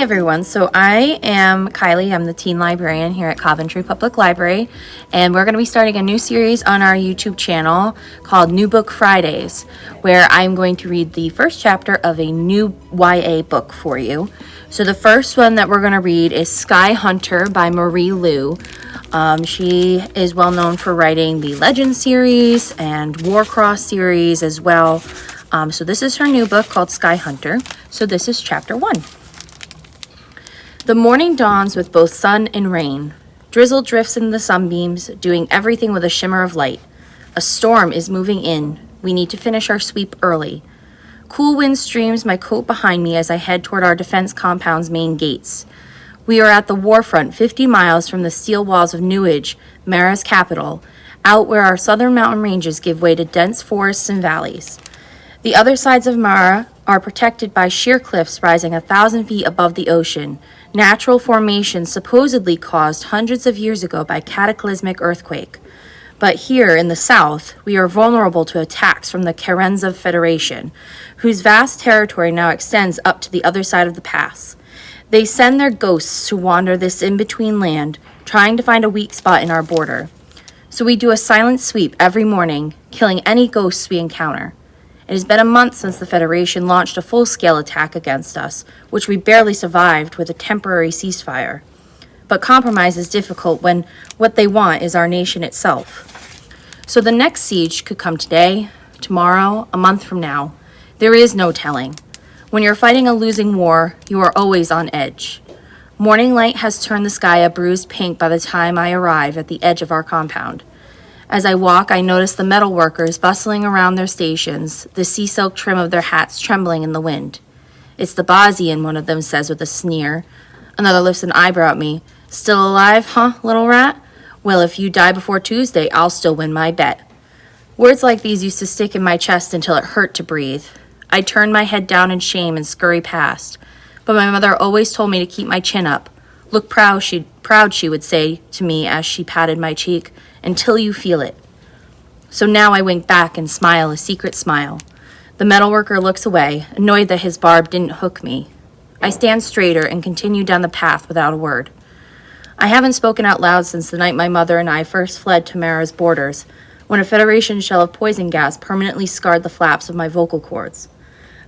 everyone. So I am Kylie. I'm the teen librarian here at Coventry Public Library, and we're going to be starting a new series on our YouTube channel called New Book Fridays, where I'm going to read the first chapter of a new YA book for you. So the first one that we're going to read is Skyhunter by Marie Lu. She is well known for writing the Legend series and Warcross series as well. So this is her new book called Skyhunter. So this is chapter 1. The morning dawns with both sun and rain. Drizzle drifts in the sunbeams, doing everything with a shimmer of light. A storm is moving in. We need to finish our sweep early. Cool wind streams my coat behind me as I head toward our defense compound's main gates. We are at the warfront 50 miles from the steel walls of Newage, Mara's capital, out where our southern mountain ranges give way to dense forests and valleys. The other sides of Mara are protected by sheer cliffs rising 1,000 feet above the ocean, natural formations supposedly caused hundreds of years ago by cataclysmic earthquake. But here in the south, we are vulnerable to attacks from the Kerenza Federation, whose vast territory now extends up to the other side of the pass. They send their ghosts to wander this in-between land, trying to find a weak spot in our border. So we do a silent sweep every morning, killing any ghosts we encounter. It has been a month since the Federation launched a full-scale attack against us, which we barely survived with a temporary ceasefire. But compromise is difficult when what they want is our nation itself. So the next siege could come today, tomorrow, a month from now. There is no telling. When you're fighting a losing war, you are always on edge. Morning light has turned the sky a bruised pink by the time I arrive at the edge of our compound. As I walk, I notice the metal workers bustling around their stations, the sea silk trim of their hats trembling in the wind. It's the Bosnian, one of them says with a sneer. Another lifts an eyebrow at me. Still alive, huh, little rat? Well, if you die before Tuesday, I'll still win my bet. Words like these used to stick in my chest until it hurt to breathe. I turned my head down in shame and scurry past. But my mother always told me to keep my chin up. Look proud, she would say to me as she patted my cheek, until you feel it. So now I wink back and smile a secret smile. The metalworker looks away, annoyed that his barb didn't hook me. I stand straighter and continue down the path without a word. I haven't spoken out loud since the night my mother and I first fled to Mara's borders, when a Federation shell of poison gas permanently scarred the flaps of my vocal cords.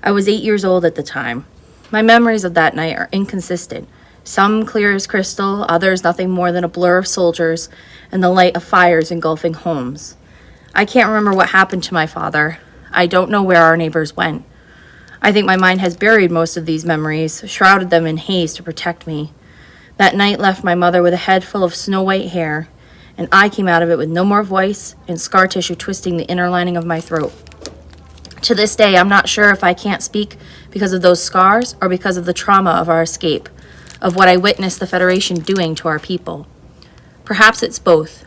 I was 8 years old at the time. My memories of that night are inconsistent. Some clear as crystal, others nothing more than a blur of soldiers and the light of fires engulfing homes. I can't remember what happened to my father. I don't know where our neighbors went. I think my mind has buried most of these memories, shrouded them in haze to protect me. That night left my mother with a head full of snow-white hair, and I came out of it with no more voice and scar tissue twisting the inner lining of my throat. To this day, I'm not sure if I can't speak because of those scars or because of the trauma of our escape, of what I witnessed the Federation doing to our people. Perhaps it's both.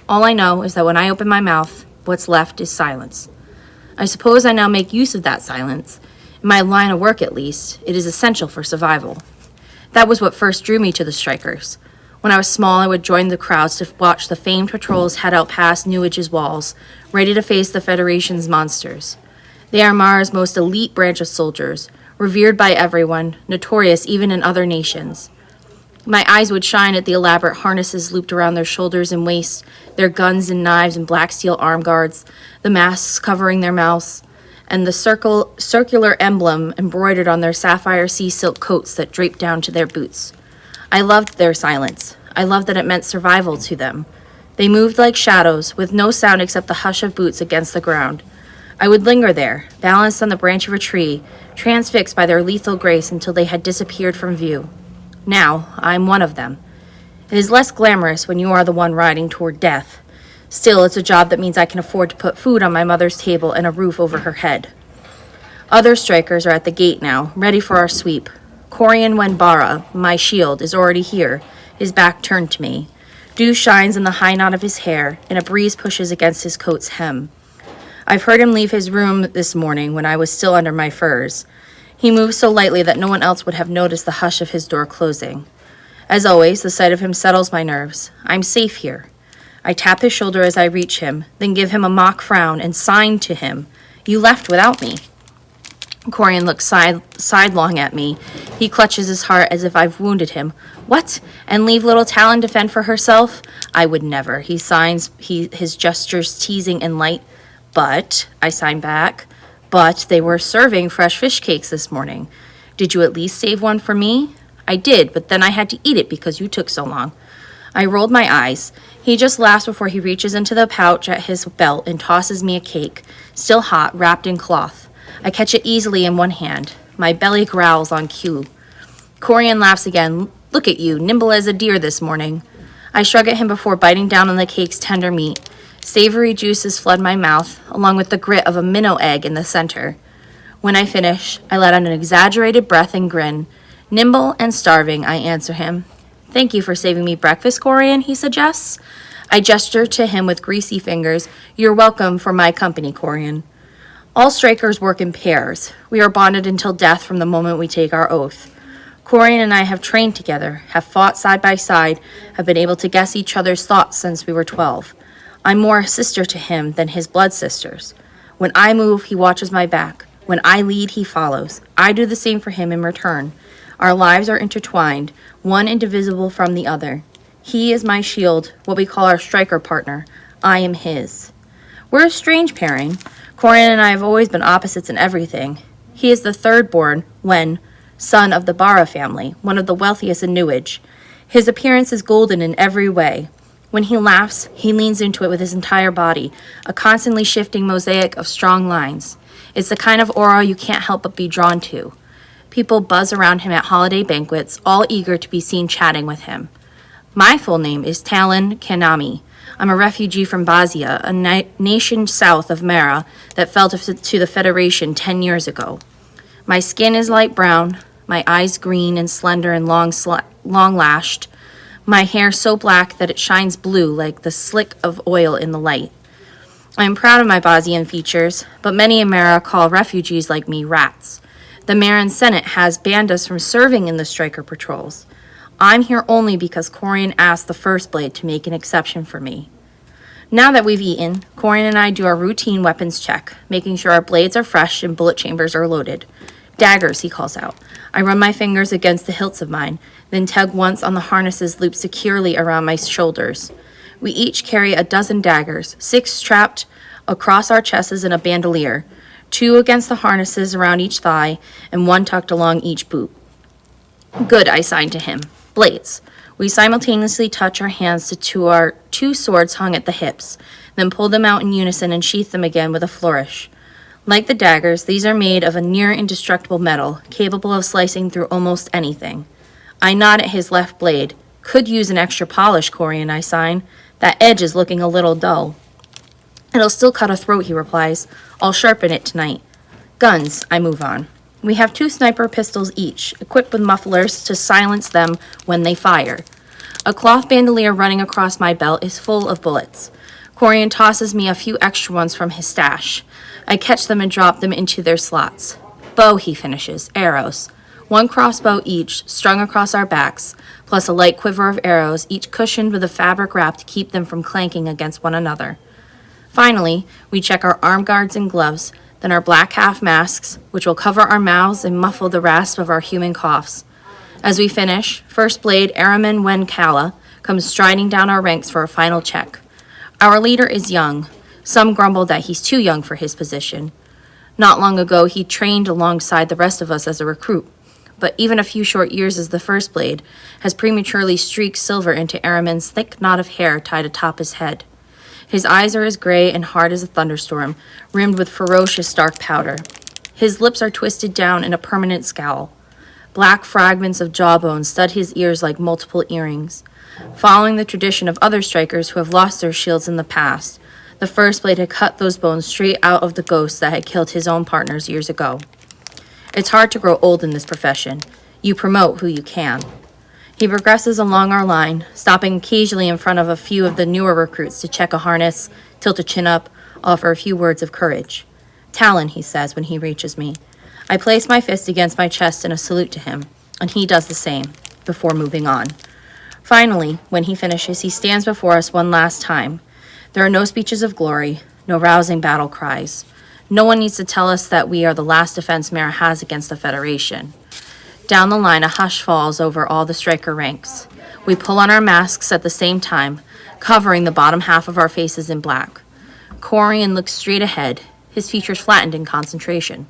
All I know is that when I open my mouth, what's left is silence. I suppose I now make use of that silence. In my line of work, at least, it is essential for survival. That was what first drew me to the strikers. When I was small, I would join the crowds to watch the famed patrols head out past Newage's walls, ready to face the Federation's monsters. They are Mara's most elite branch of soldiers, revered by everyone, notorious even in other nations. My eyes would shine at the elaborate harnesses looped around their shoulders and waists, their guns and knives and black steel arm guards, the masks covering their mouths, and the circular emblem embroidered on their sapphire sea silk coats that draped down to their boots. I loved their silence. I loved that it meant survival to them. They moved like shadows, with no sound except the hush of boots against the ground. I would linger there, balanced on the branch of a tree, transfixed by their lethal grace until they had disappeared from view. Now, I'm one of them. It is less glamorous when you are the one riding toward death. Still, it's a job that means I can afford to put food on my mother's table and a roof over her head. Other strikers are at the gate now, ready for our sweep. Corian Wenbara, my shield, is already here, his back turned to me. Dew shines in the high knot of his hair, and a breeze pushes against his coat's hem. I've heard him leave his room this morning when I was still under my furs. He moves so lightly that no one else would have noticed the hush of his door closing. As always, the sight of him settles my nerves. I'm safe here. I tap his shoulder as I reach him, then give him a mock frown and sign to him, "You left without me." Corian looks sidelong at me. He clutches his heart as if I've wounded him. What? And leave little Talon to fend for herself? I would never. He signs, his gestures teasing and light. But, I sign back, but they were serving fresh fish cakes this morning. Did you at least save one for me? I did, but then I had to eat it because you took so long. I rolled my eyes. He just laughs before he reaches into the pouch at his belt and tosses me a cake, still hot, wrapped in cloth. I catch it easily in one hand. My belly growls on cue. Corian laughs again. Look at you, nimble as a deer this morning. I shrug at him before biting down on the cake's tender meat. Savory juices flood my mouth, along with the grit of a minnow egg in the center. When I finish, I let out an exaggerated breath and grin. Nimble and starving, I answer him. Thank you for saving me breakfast, Corian, he suggests. I gesture to him with greasy fingers. You're welcome for my company, Corian. All strikers work in pairs. We are bonded until death from the moment we take our oath. Corian and I have trained together, have fought side by side, have been able to guess each other's thoughts since we were 12. I'm more a sister to him than his blood sisters. When I move, he watches my back. When I lead, he follows. I do the same for him in return. Our lives are intertwined, one indivisible from the other. He is my shield, what we call our striker partner. I am his. We're a strange pairing. Corian and I have always been opposites in everything. He is the third-born, son of the Barra family, one of the wealthiest in Newage. His appearance is golden in every way. When he laughs, he leans into it with his entire body, a constantly shifting mosaic of strong lines. It's the kind of aura you can't help but be drawn to. People buzz around him at holiday banquets, all eager to be seen chatting with him. My full name is Talon Kanami. I'm a refugee from Bazia, a nation south of Mara that fell to the Federation 10 years ago. My skin is light brown, my eyes green and slender and long-lashed, my hair so black that it shines blue like the slick of oil in the light. I am proud of my Bazian features, but many in Mara call refugees like me rats. The Marin Senate has banned us from serving in the striker patrols. I'm here only because Corian asked the First Blade to make an exception for me. Now that we've eaten, Corian and I do our routine weapons check, making sure our blades are fresh and bullet chambers are loaded. Daggers, he calls out. I run my fingers against the hilts of mine, then tug once on the harnesses looped securely around my shoulders. We each carry a dozen daggers, 6 strapped across our chests in a bandolier, 2 against the harnesses around each thigh, and 1 tucked along each boot. Good, I sign to him. Blades. We simultaneously touch our hands to our 2 swords hung at the hips, then pull them out in unison and sheath them again with a flourish. Like the daggers, these are made of a near indestructible metal, capable of slicing through almost anything. I nod at his left blade. Could use an extra polish, Corian, I sign. That edge is looking a little dull. It'll still cut a throat, he replies. I'll sharpen it tonight. Guns, I move on. We have 2 sniper pistols each, equipped with mufflers to silence them when they fire. A cloth bandolier running across my belt is full of bullets. Corian tosses me a few extra ones from his stash. I catch them and drop them into their slots. Bow, he finishes. Arrows. 1 crossbow each, strung across our backs, plus a light quiver of arrows, each cushioned with a fabric wrap to keep them from clanking against one another. Finally, we check our arm guards and gloves, then our black half masks, which will cover our mouths and muffle the rasp of our human coughs. As we finish, First Blade Araman Wenkala comes striding down our ranks for a final check. Our leader is young. Some grumble that he's too young for his position. Not long ago, he trained alongside the rest of us as a recruit, but even a few short years as the First Blade has prematurely streaked silver into Araman's thick knot of hair tied atop his head. His eyes are as gray and hard as a thunderstorm, rimmed with ferocious dark powder. His lips are twisted down in a permanent scowl. Black fragments of jawbone stud his ears like multiple earrings. Following the tradition of other strikers who have lost their shields in the past, the First Blade had cut those bones straight out of the ghosts that had killed his own partners years ago. It's hard to grow old in this profession. You promote who you can. He progresses along our line, stopping occasionally in front of a few of the newer recruits to check a harness, tilt a chin up, offer a few words of courage. Talon, he says when he reaches me. I place my fist against my chest in a salute to him, and he does the same, before moving on. Finally, when he finishes, he stands before us one last time. There are no speeches of glory, no rousing battle cries, No one needs to tell us that we are the last defense Mara has against the Federation. Down the line, a hush falls over all the striker ranks. We pull on our masks at the same time, covering the bottom half of our faces in black. Corian looks straight ahead, his features flattened in concentration.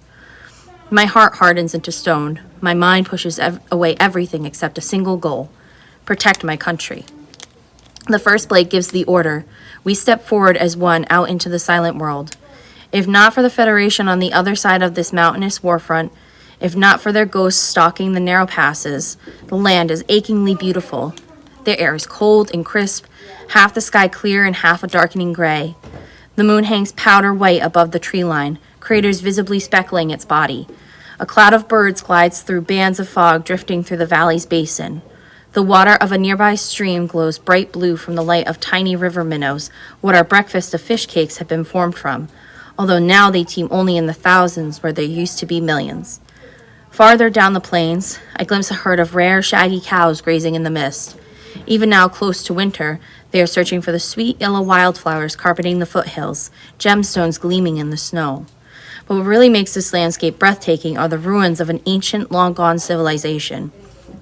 My heart hardens into stone. My mind pushes away everything except a single goal: protect my country. The first Blake gives the order. We step forward as one out into the silent world. If not for the Federation on the other side of this mountainous warfront, if not for their ghosts stalking the narrow passes, the land is achingly beautiful. The air is cold and crisp, half the sky clear and half a darkening gray. The moon hangs powder white above the tree line, craters visibly speckling its body. A cloud of birds glides through bands of fog drifting through the valley's basin. The water of a nearby stream glows bright blue from the light of tiny river minnows, what our breakfast of fish cakes have been formed from, although now they teem only in the thousands where there used to be millions. Farther down the plains, I glimpse a herd of rare, shaggy cows grazing in the mist. Even now, close to winter, they are searching for the sweet yellow wildflowers carpeting the foothills, gemstones gleaming in the snow. But what really makes this landscape breathtaking are the ruins of an ancient, long-gone civilization.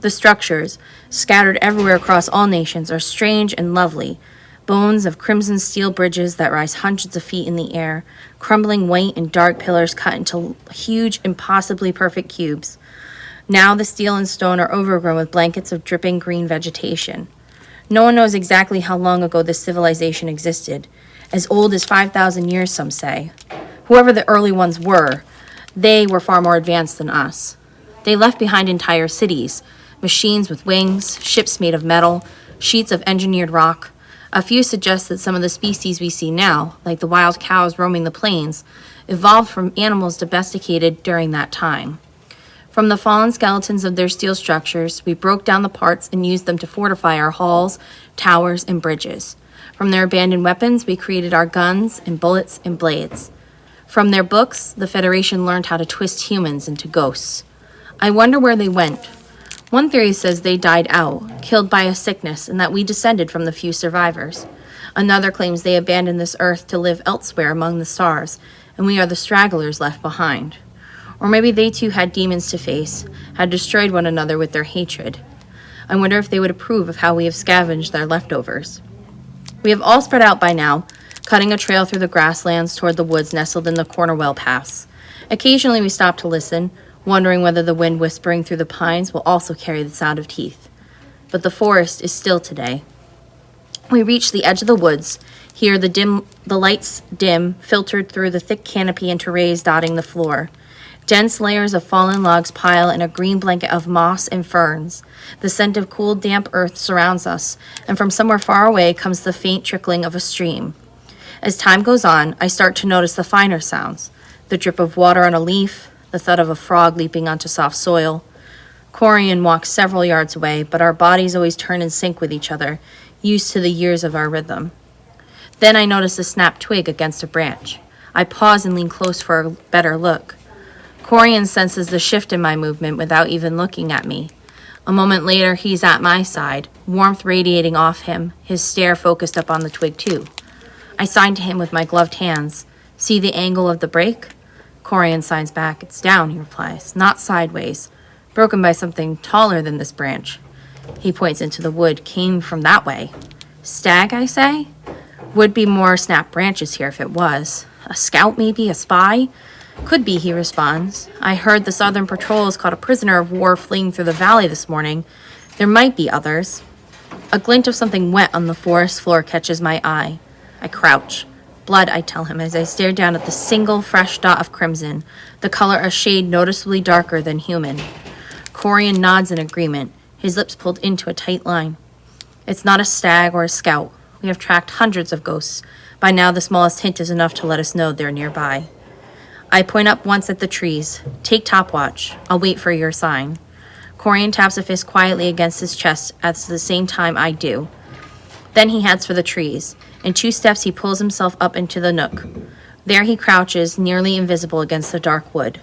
The structures, scattered everywhere across all nations, are strange and lovely. Bones of crimson steel bridges that rise hundreds of feet in the air, crumbling white and dark pillars cut into huge, impossibly perfect cubes. Now the steel and stone are overgrown with blankets of dripping green vegetation. No one knows exactly how long ago this civilization existed, as old as 5,000 years, some say. Whoever the early ones were, they were far more advanced than us. They left behind entire cities, machines with wings, ships made of metal, sheets of engineered rock. A few suggest that some of the species we see now, like the wild cows roaming the plains, evolved from animals domesticated during that time. From the fallen skeletons of their steel structures, we broke down the parts and used them to fortify our halls, towers, and bridges. From their abandoned weapons, we created our guns and bullets and blades. From their books, the Federation learned how to twist humans into ghosts. I wonder where they went. One theory says they died out, killed by a sickness, and that we descended from the few survivors. Another claims they abandoned this earth to live elsewhere among the stars, and we are the stragglers left behind. Or maybe they too had demons to face, had destroyed one another with their hatred. I wonder if they would approve of how we have scavenged their leftovers. We have all spread out by now, cutting a trail through the grasslands toward the woods nestled in the Cornerwell Pass. Occasionally we stop to listen, wondering whether the wind whispering through the pines will also carry the sound of teeth. But the forest is still today. We reach the edge of the woods. Here the lights dim, filtered through the thick canopy into rays dotting the floor. Dense layers of fallen logs pile in a green blanket of moss and ferns. The scent of cool, damp earth surrounds us, and from somewhere far away comes the faint trickling of a stream. As time goes on, I start to notice the finer sounds: the drip of water on a leaf, the thud of a frog leaping onto soft soil. Corian walks several yards away, but our bodies always turn in sync with each other, used to the years of our rhythm. Then I notice a snapped twig against a branch. I pause and lean close for a better look. Corian senses the shift in my movement without even looking at me. A moment later, he's at my side, warmth radiating off him, his stare focused up on the twig too. I sign to him with my gloved hands. See the angle of the break? Corian signs back. It's down, he replies, not sideways. Broken by something taller than this branch. He points into the wood. Came from that way. Stag, I say? Would be more snapped branches here if it was. A scout, maybe? A spy? Could be, he responds. I heard the Southern Patrol has caught a prisoner of war fleeing through the valley this morning. There might be others. A glint of something wet on the forest floor catches my eye. I crouch. Blood, I tell him, as I stare down at the single fresh dot of crimson, the color a shade noticeably darker than human. Corian nods in agreement, his lips pulled into a tight line. It's not a stag or a scout. We have tracked hundreds of ghosts. By now, the smallest hint is enough to let us know they're nearby. I point up once at the trees. Take top watch. I'll wait for your sign. Corian taps a fist quietly against his chest at the same time I do. Then he heads for the trees. In 2 steps, he pulls himself up into the nook. There he crouches, nearly invisible against the dark wood.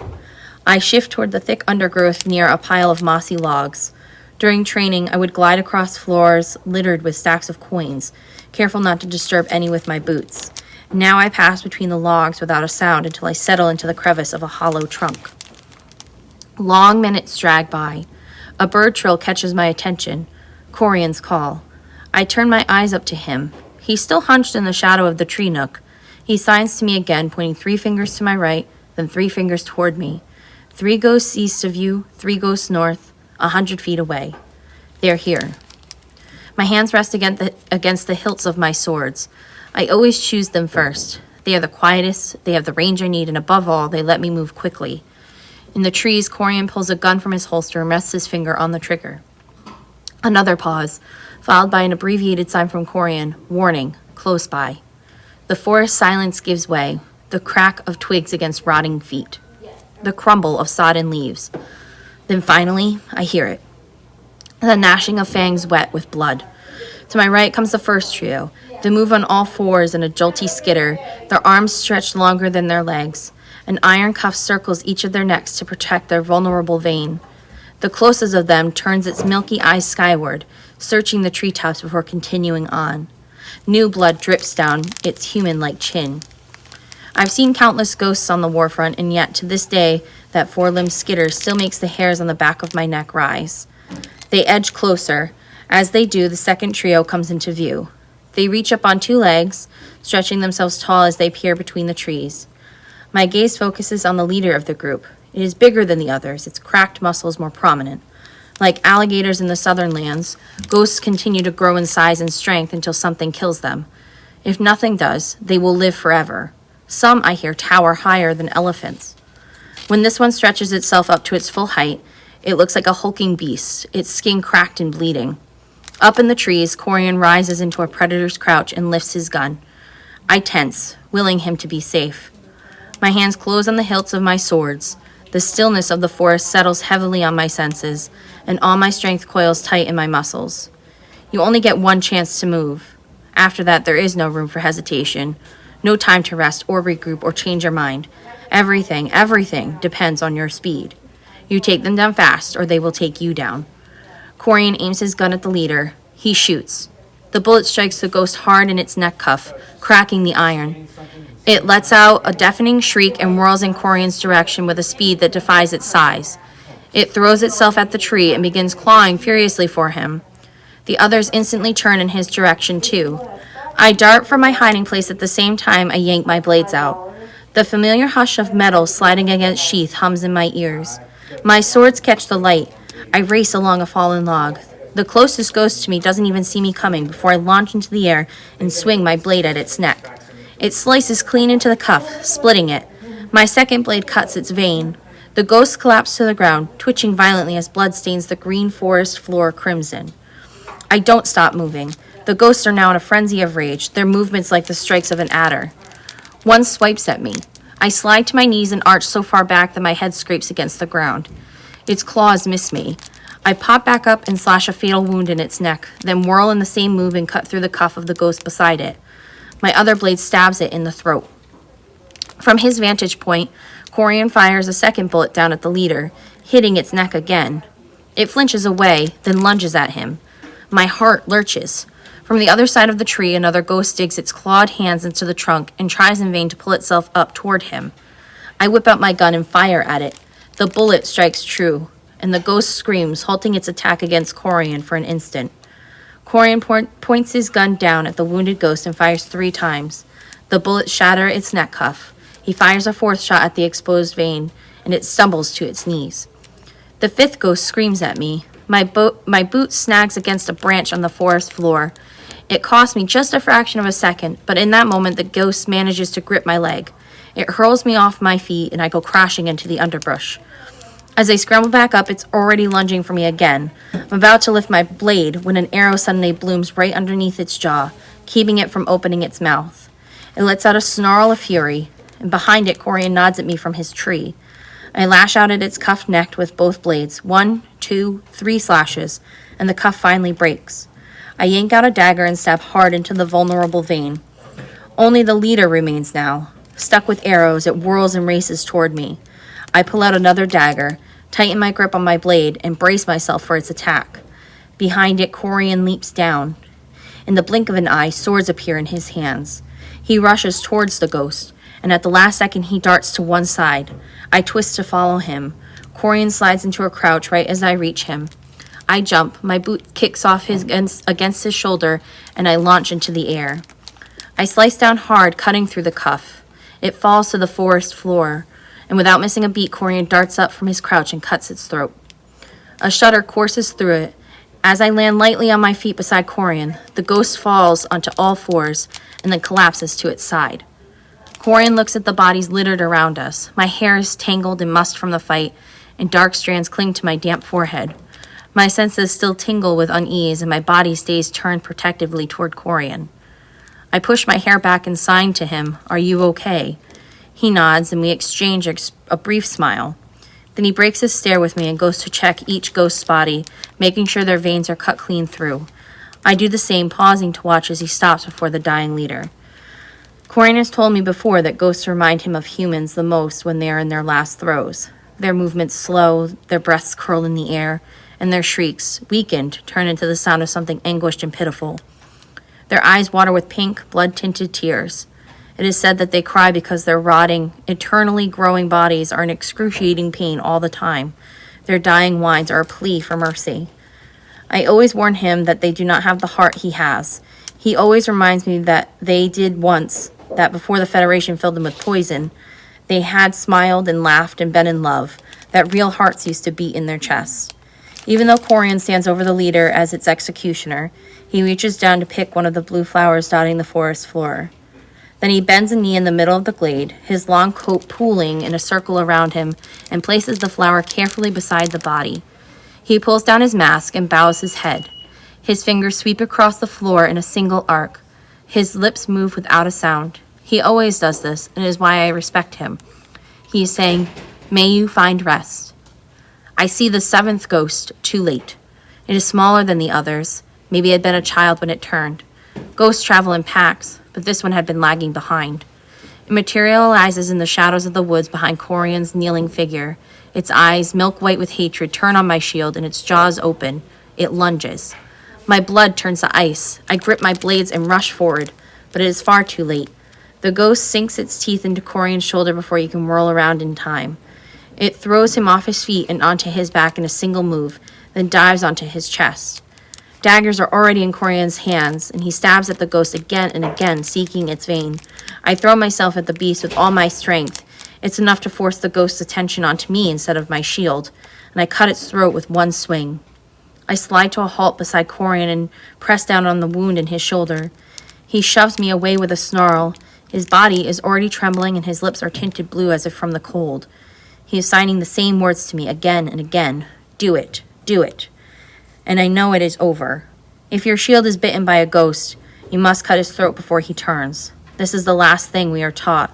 I shift toward the thick undergrowth near a pile of mossy logs. During training, I would glide across floors littered with stacks of coins, careful not to disturb any with my boots. Now I pass between the logs without a sound until I settle into the crevice of a hollow trunk. Long minutes drag by. A bird trill catches my attention. Corian's call. I turn my eyes up to him. He's still hunched in the shadow of the tree nook. He signs to me again, pointing 3 fingers to my right, then 3 fingers toward me. 3 ghosts east of you, 3 ghosts north, 100 feet away. They're here. My hands rest against the hilts of my swords. I always choose them first. They are the quietest, they have the range I need, and above all, they let me move quickly. In the trees, Corian pulls a gun from his holster and rests his finger on the trigger. Another pause, followed by an abbreviated sign from Corian, warning, close by. The forest silence gives way, the crack of twigs against rotting feet, the crumble of sodden leaves. Then finally, I hear it. The gnashing of fangs wet with blood. To my right comes the first trio. They move on all fours in a jolty skitter, their arms stretched longer than their legs. An iron cuff circles each of their necks to protect their vulnerable vein. The closest of them turns its milky eyes skyward, searching the treetops before continuing on. New blood drips down its human-like chin. I've seen countless ghosts on the warfront, and yet to this day, that 4-limbed skitter still makes the hairs on the back of my neck rise. They edge closer. As they do, the second trio comes into view. They reach up on 2 legs, stretching themselves tall as they peer between the trees. My gaze focuses on the leader of the group. It is bigger than the others, its cracked muscles more prominent. Like alligators in the southern lands, ghosts continue to grow in size and strength until something kills them. If nothing does, they will live forever. Some, I hear, tower higher than elephants. When this one stretches itself up to its full height, it looks like a hulking beast, its skin cracked and bleeding. Up in the trees, Corian rises into a predator's crouch and lifts his gun. I tense, willing him to be safe. My hands close on the hilts of my swords. The stillness of the forest settles heavily on my senses, and all my strength coils tight in my muscles. You only get one chance to move. After that, there is no room for hesitation, no time to rest or regroup or change your mind. Everything depends on your speed. You take them down fast, or they will take you down. Corian aims his gun at the leader. He shoots. The bullet strikes the ghost hard in its neck cuff, cracking the iron. It lets out a deafening shriek and whirls in Corian's direction with a speed that defies its size. It throws itself at the tree and begins clawing furiously for him. The others instantly turn in his direction, too. I dart from my hiding place at the same time I yank my blades out. The familiar hush of metal sliding against sheath hums in my ears. My swords catch the light. I race along a fallen log. The closest ghost to me doesn't even see me coming before I launch into the air and swing my blade at its neck. It slices clean into the cuff, splitting it. My second blade cuts its vein. The ghost collapses to the ground, twitching violently as blood stains the green forest floor crimson. I don't stop moving. The ghosts are now in a frenzy of rage, their movements like the strikes of an adder. One swipes at me. I slide to my knees and arch so far back that my head scrapes against the ground. Its claws miss me. I pop back up and slash a fatal wound in its neck, then whirl in the same move and cut through the cuff of the ghost beside it. My other blade stabs it in the throat. From his vantage point, Corian fires a second bullet down at the leader, hitting its neck again. It flinches away, then lunges at him. My heart lurches. From the other side of the tree, another ghost digs its clawed hands into the trunk and tries in vain to pull itself up toward him. I whip out my gun and fire at it. The bullet strikes true, and the ghost screams, halting its attack against Corian for an instant. Corian points his gun down at the wounded ghost and fires 3 times. The bullets shatter its neck cuff. He fires a 4th shot at the exposed vein, and it stumbles to its knees. The 5th ghost screams at me. My boot snags against a branch on the forest floor. It costs me just a fraction of a second, but in that moment the ghost manages to grip my leg. It hurls me off my feet, and I go crashing into the underbrush. As I scramble back up, it's already lunging for me again. I'm about to lift my blade when an arrow suddenly blooms right underneath its jaw, keeping it from opening its mouth. It lets out a snarl of fury, and behind it, Corian nods at me from his tree. I lash out at its cuffed neck with both blades, 1, 2, 3 slashes, and the cuff finally breaks. I yank out a dagger and stab hard into the vulnerable vein. Only the leader remains now. Stuck with arrows, it whirls and races toward me. I pull out another dagger, tighten my grip on my blade, and brace myself for its attack. Behind it, Corian leaps down. In the blink of an eye, swords appear in his hands. He rushes towards the ghost, and at the last second he darts to one side. I twist to follow him. Corian slides into a crouch right as I reach him. I jump, my boot kicks off against his shoulder, and I launch into the air. I slice down hard, cutting through the cuff. It falls to the forest floor, and without missing a beat, Corian darts up from his crouch and cuts its throat. A shudder courses through it. As I land lightly on my feet beside Corian, the ghost falls onto all fours and then collapses to its side. Corian looks at the bodies littered around us. My hair is tangled in must from the fight, and dark strands cling to my damp forehead. My senses still tingle with unease, and my body stays turned protectively toward Corian. I push my hair back and sign to him, "Are you okay?" He nods, and we exchange a brief smile. Then he breaks his stare with me and goes to check each ghost's body, making sure their veins are cut clean through. I do the same, pausing to watch as he stops before the dying leader. Corian has told me before that ghosts remind him of humans the most when they are in their last throes. Their movements slow, their breaths curl in the air, and their shrieks, weakened, turn into the sound of something anguished and pitiful. Their eyes water with pink, blood-tinted tears. It is said that they cry because their rotting, eternally growing bodies are in excruciating pain all the time. Their dying whines are a plea for mercy. I always warn him that they do not have the heart he has. He always reminds me that they did once, that before the Federation filled them with poison, they had smiled and laughed and been in love, that real hearts used to beat in their chests. Even though Corian stands over the leader as its executioner, he reaches down to pick one of the blue flowers dotting the forest floor. Then he bends a knee in the middle of the glade, his long coat pooling in a circle around him, and places the flower carefully beside the body. He pulls down his mask and bows his head. His fingers sweep across the floor in a single arc. His lips move without a sound. He always does this, and it is why I respect him. He is saying, "May you find rest." I see the seventh ghost too late. It is smaller than the others. Maybe it had been a child when it turned. Ghosts travel in packs, but this one had been lagging behind. It materializes in the shadows of the woods behind Corian's kneeling figure. Its eyes, milk white with hatred, turn on my shield, and its jaws open. It lunges. My blood turns to ice. I grip my blades and rush forward, but it is far too late. The ghost sinks its teeth into Corian's shoulder before he can whirl around in time. It throws him off his feet and onto his back in a single move, then dives onto his chest. Daggers are already in Corian's hands, and he stabs at the ghost again and again, seeking its vein. I throw myself at the beast with all my strength. It's enough to force the ghost's attention onto me instead of my shield, and I cut its throat with one swing. I slide to a halt beside Corian and press down on the wound in his shoulder. He shoves me away with a snarl. His body is already trembling, and his lips are tinted blue as if from the cold. He is signing the same words to me again and again. "Do it, do it." And I know it is over. If your shield is bitten by a ghost, you must cut his throat before he turns. This is the last thing we are taught.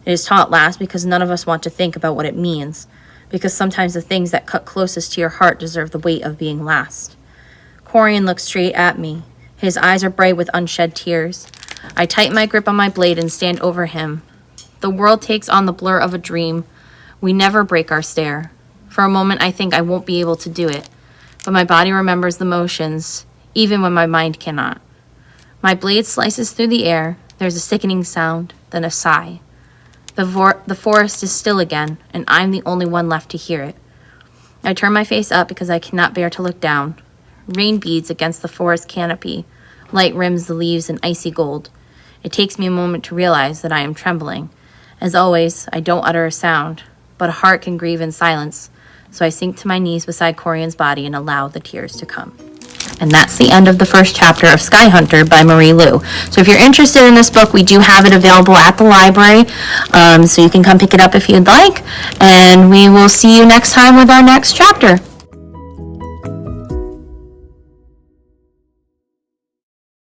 It is taught last because none of us want to think about what it means, because sometimes the things that cut closest to your heart deserve the weight of being last. Corian looks straight at me. His eyes are bright with unshed tears. I tighten my grip on my blade and stand over him. The world takes on the blur of a dream. We never break our stare. For a moment, I think I won't be able to do it, but my body remembers the motions, even when my mind cannot. My blade slices through the air. There's a sickening sound, then a sigh. The forest is still again, and I'm the only one left to hear it. I turn my face up because I cannot bear to look down. Rain beads against the forest canopy. Light rims the leaves in icy gold. It takes me a moment to realize that I am trembling. As always, I don't utter a sound, but a heart can grieve in silence, so I sink to my knees beside Corian's body and allow the tears to come. And that's the end of the first chapter of Skyhunter by Marie Lu. So if you're interested in this book, we do have it available at the library, so you can come pick it up if you'd like. And we will see you next time with our next chapter.